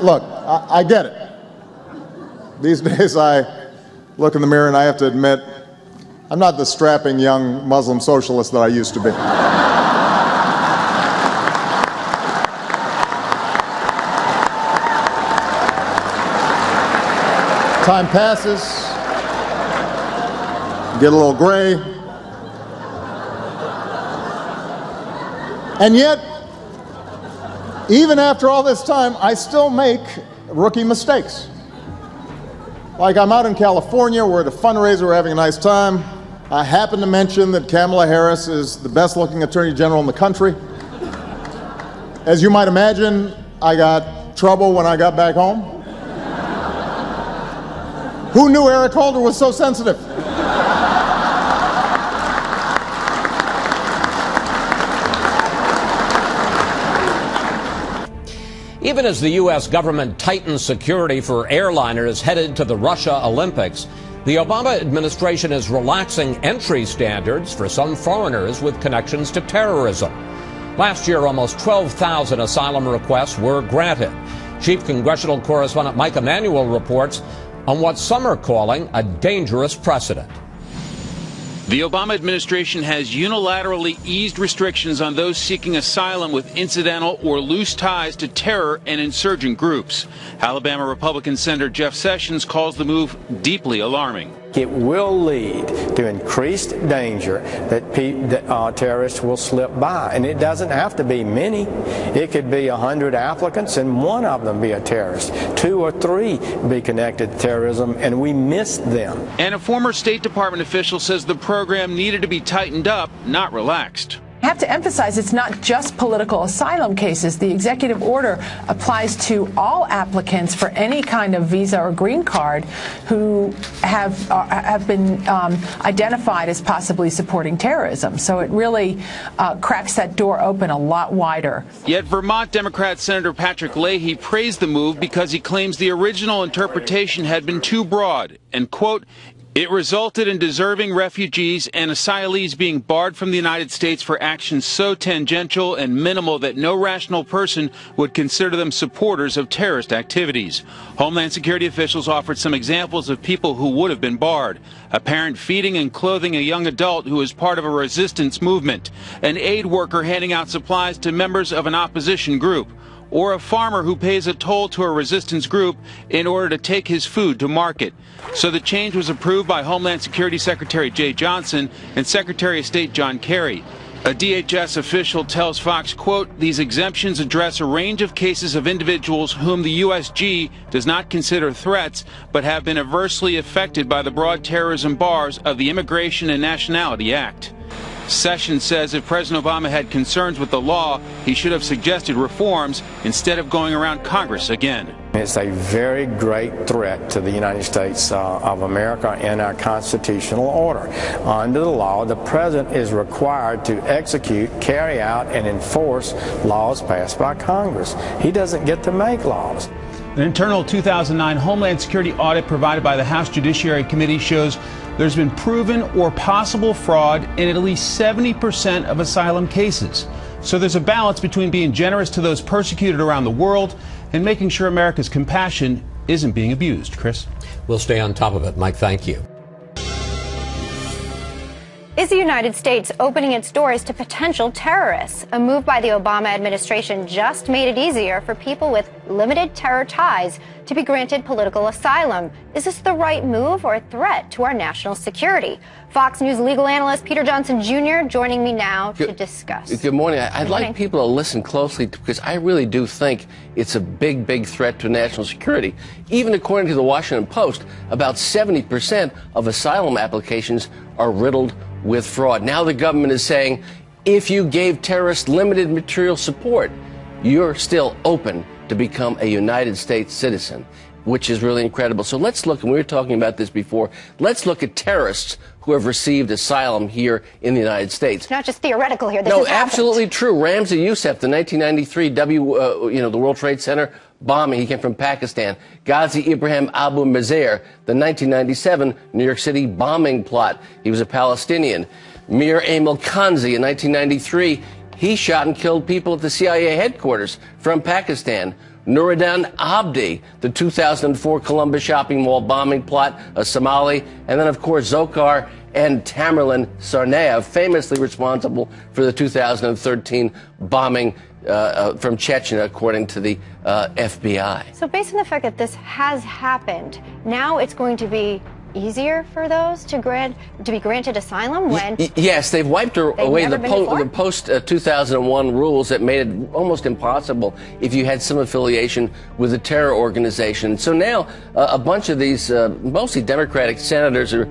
Look, I get it. These days I look in the mirror and I have to admit, I'm not the strapping young Muslim socialist that I used to be. Time passes, get a little gray, and yet, even after all this time, I still make rookie mistakes. Like, I'm out in California, we're at a fundraiser, we're having a nice time. I happen to mention that Kamala Harris is the best-looking attorney general in the country. As you might imagine, I got trouble when I got back home. Who knew Eric Holder was so sensitive? Even as the U.S. government tightens security for airliners headed to the Russia Olympics, the Obama administration is relaxing entry standards for some foreigners with connections to terrorism. Last year, almost 12,000 asylum requests were granted. Chief Congressional Correspondent Mike Emanuel reports on what some are calling a dangerous precedent. The Obama administration has unilaterally eased restrictions on those seeking asylum with incidental or loose ties to terror and insurgent groups. Alabama Republican Senator Jeff Sessions calls the move deeply alarming. It will lead to increased danger that terrorists will slip by. And it doesn't have to be many. It could be 100 applicants and one of them be a terrorist. 2 or 3 be connected to terrorism, and we miss them. And a former State Department official says the program needed to be tightened up, not relaxed. I have to emphasize it's not just political asylum cases. The executive order applies to all applicants for any kind of visa or green card who have been identified as possibly supporting terrorism. So it really cracks that door open a lot wider. Yet Vermont Democrat Senator Patrick Leahy praised the move because he claims the original interpretation had been too broad and, quote, it resulted in deserving refugees and asylees being barred from the United States for actions so tangential and minimal that no rational person would consider them supporters of terrorist activities. Homeland Security officials offered some examples of people who would have been barred. A parent feeding and clothing a young adult who was part of a resistance movement, an aid worker handing out supplies to members of an opposition group, or a farmer who pays a toll to a resistance group in order to take his food to market. So the change was approved by Homeland Security Secretary Jay Johnson and Secretary of State John Kerry. A DHS official tells Fox, quote, these exemptions address a range of cases of individuals whom the USG does not consider threats, but have been adversely affected by the broad terrorism bars of the Immigration and Nationality Act. Sessions says if President Obama had concerns with the law, he should have suggested reforms instead of going around Congress again. It's a very great threat to the United States of America and our constitutional order. Under the law, the president is required to execute, carry out, and enforce laws passed by Congress. He doesn't get to make laws. An internal 2009 Homeland Security audit provided by the House Judiciary Committee shows there's been proven or possible fraud in at least 70% of asylum cases. So there's a balance between being generous to those persecuted around the world and making sure America's compassion isn't being abused. Chris? We'll stay on top of it. Mike, thank you. Is the United States opening its doors to potential terrorists? A move by the Obama administration just made it easier for people with limited terror ties to be granted political asylum. Is this the right move or a threat to our national security? Fox News legal analyst Peter Johnson Jr. joining me now to discuss. Good morning. I'd like people to listen closely because I really do think it's a big, big threat to national security. Even according to the Washington Post, about 70% of asylum applications are riddled with fraud. Now the government is saying if you gave terrorists limited material support, you're still open to become a United States citizen, which is really incredible. So let's look, and we were talking about this before, let's look at terrorists who have received asylum here in the United States. It's not just theoretical here. This no, has happened. Absolutely true. Ramzi Youssef, the 1993 the World Trade Center bombing, he came from Pakistan. Ghazi Ibrahim Abu Mazer, the 1997 New York City bombing plot. He was a Palestinian. Mir Emil Kanzi in 1993, he shot and killed people at the CIA headquarters from Pakistan. Nuruddin Abdi, the 2004 Columbus shopping mall bombing plot, a Somali, and then, of course, Dzhokhar and Tamerlan Tsarnaev, famously responsible for the 2013 bombing from Chechnya, according to the FBI. So based on the fact that this has happened, now it's going to be easier for those to be granted asylum when yes, they've wiped away the post 2001 rules that made it almost impossible if you had some affiliation with a terror organization. So now a bunch of these mostly Democratic senators are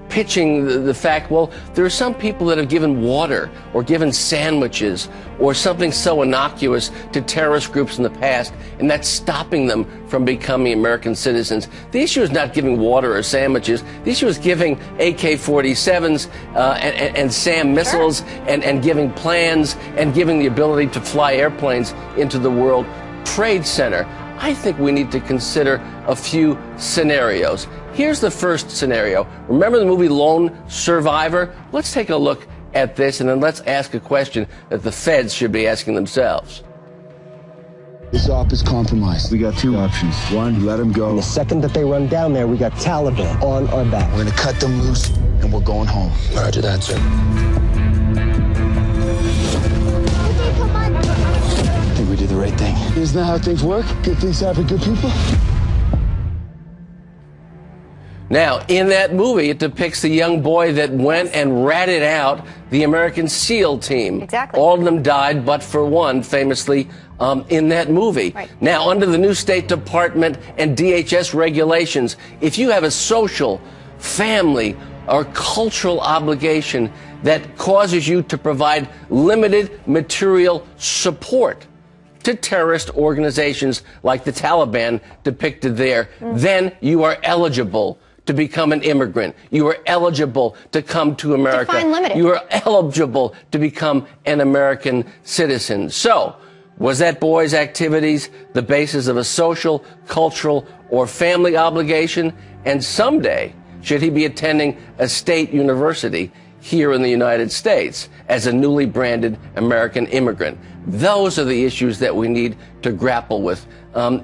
pitching the fact, well, there are some people that have given water or given sandwiches or something so innocuous to terrorist groups in the past, and that's stopping them from becoming American citizens. The issue is not giving water or sandwiches. The issue is giving AK-47s and SAM missiles and giving plans and giving the ability to fly airplanes into the World Trade Center. I think we need to consider a few scenarios. Here's the first scenario. Remember the movie Lone Survivor? Let's take a look at this, and then let's ask a question that the feds should be asking themselves. This op is compromised. We got two options. One, let them go. And the second that they run down there, we got Taliban on our back. We're gonna cut them loose, and we're going home. Roger that, sir. I think we did the right thing. Isn't that how things work? Good things happen to good people. Now, in that movie, it depicts the young boy that went and ratted out the American SEAL team. Exactly. All of them died, but for one, famously, in that movie. Right. Now, under the new State Department and DHS regulations, if you have a social, family, or cultural obligation that causes you to provide limited material support to terrorist organizations like the Taliban depicted there, then you are eligible to become an immigrant. You are eligible to come to America. Define limited. You are eligible to become an American citizen. So, was that boy's activities the basis of a social, cultural, or family obligation? And someday, should he be attending a state university here in the United States as a newly branded American immigrant? Those are the issues that we need to grapple with.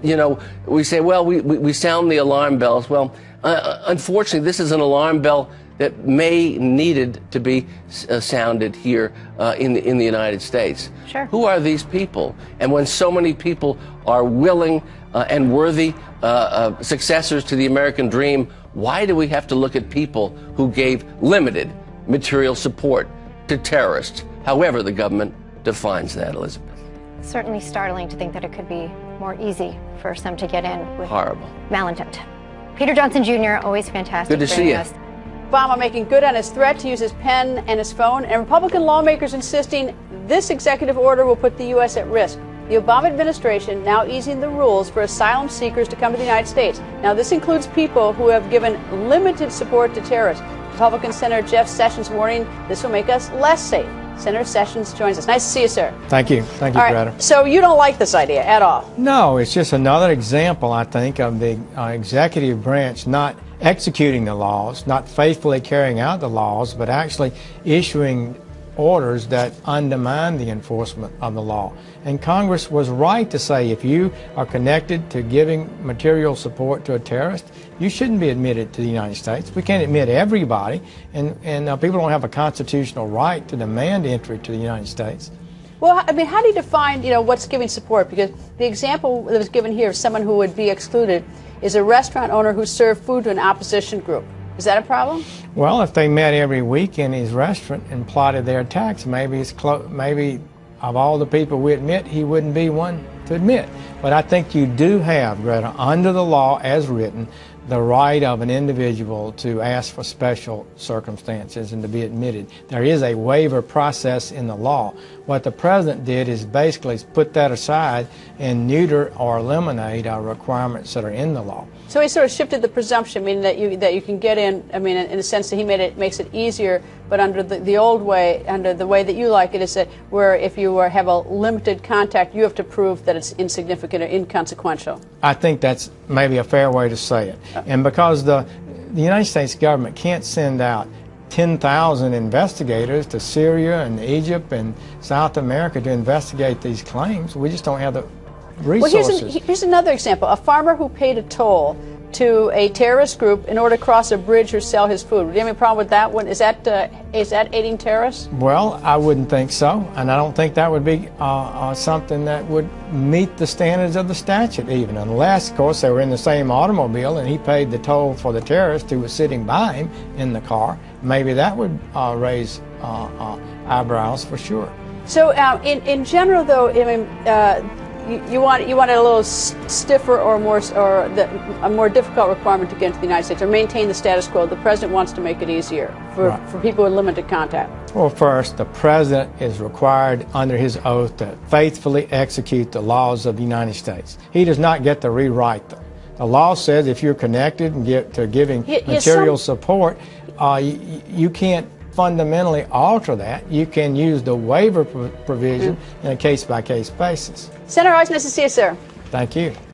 You know, we say, well, we sound the alarm bells. Well, unfortunately, this is an alarm bell that may needed to be sounded here in the United States. Sure. Who are these people? And when so many people are willing and worthy successors to the American dream, why do we have to look at people who gave limited material support to terrorists, however the government defines that, Elizabeth? Certainly startling to think that it could be more easy for some to get in with horrible malintent. Peter Johnson Jr., always fantastic. Good to see you. Obama making good on his threat to use his pen and his phone, and Republican lawmakers insisting this executive order will put the U.S. at risk. The Obama administration now easing the rules for asylum seekers to come to the United States. Now, this includes people who have given limited support to terrorists. Republican Senator Jeff Sessions warning this will make us less safe. Senator Sessions joins us. Nice to see you, sir. Thank you. Thank you, Greta. So you don't like this idea at all? No, it's just another example, I think, of the executive branch not executing the laws, not faithfully carrying out the laws, but actually issuing orders that undermine the enforcement of the law. And Congress was right to say if you are connected to giving material support to a terrorist, you shouldn't be admitted to the United States. We can't admit everybody, and people don't have a constitutional right to demand entry to the United States. Well, I mean, how do you define, what's giving support? Because the example that was given here of someone who would be excluded is a restaurant owner who served food to an opposition group. Is that a problem? Well, if they met every week in his restaurant and plotted their attacks, maybe of all the people we admit, he wouldn't be one to admit. But I think you do have, Greta, under the law as written, the right of an individual to ask for special circumstances and to be admitted. There is a waiver process in the law. What the president did is basically put that aside and neuter or eliminate our requirements that are in the law. So he sort of shifted the presumption, meaning that you can get in. I mean, in the sense that he makes it easier, but under the old way, under the way that you like it, is that where if you have a limited contact, you have to prove that it's insignificant or inconsequential. I think that's maybe a fair way to say it. And because the United States government can't send out 10,000 investigators to Syria and Egypt and South America to investigate these claims, we just don't have the Well, resources. here's another example. A farmer who paid a toll to a terrorist group in order to cross a bridge or sell his food. Would you have any problem with that one? Is that aiding terrorists? Well, I wouldn't think so, and I don't think that would be something that would meet the standards of the statute even, unless, of course, they were in the same automobile and he paid the toll for the terrorist who was sitting by him in the car. Maybe that would raise eyebrows for sure. So in general, though, I mean, you want it a little stiffer or a more difficult requirement to get into the United States or maintain the status quo. The president wants to make it easier for people with limited contact. Well, first, the president is required under his oath to faithfully execute the laws of the United States. He does not get to rewrite them. The law says if you're connected and giving material support, you can't fundamentally alter that. You can use the waiver provision in a case-by-case basis. Senator, always nice to see you, sir. Thank you.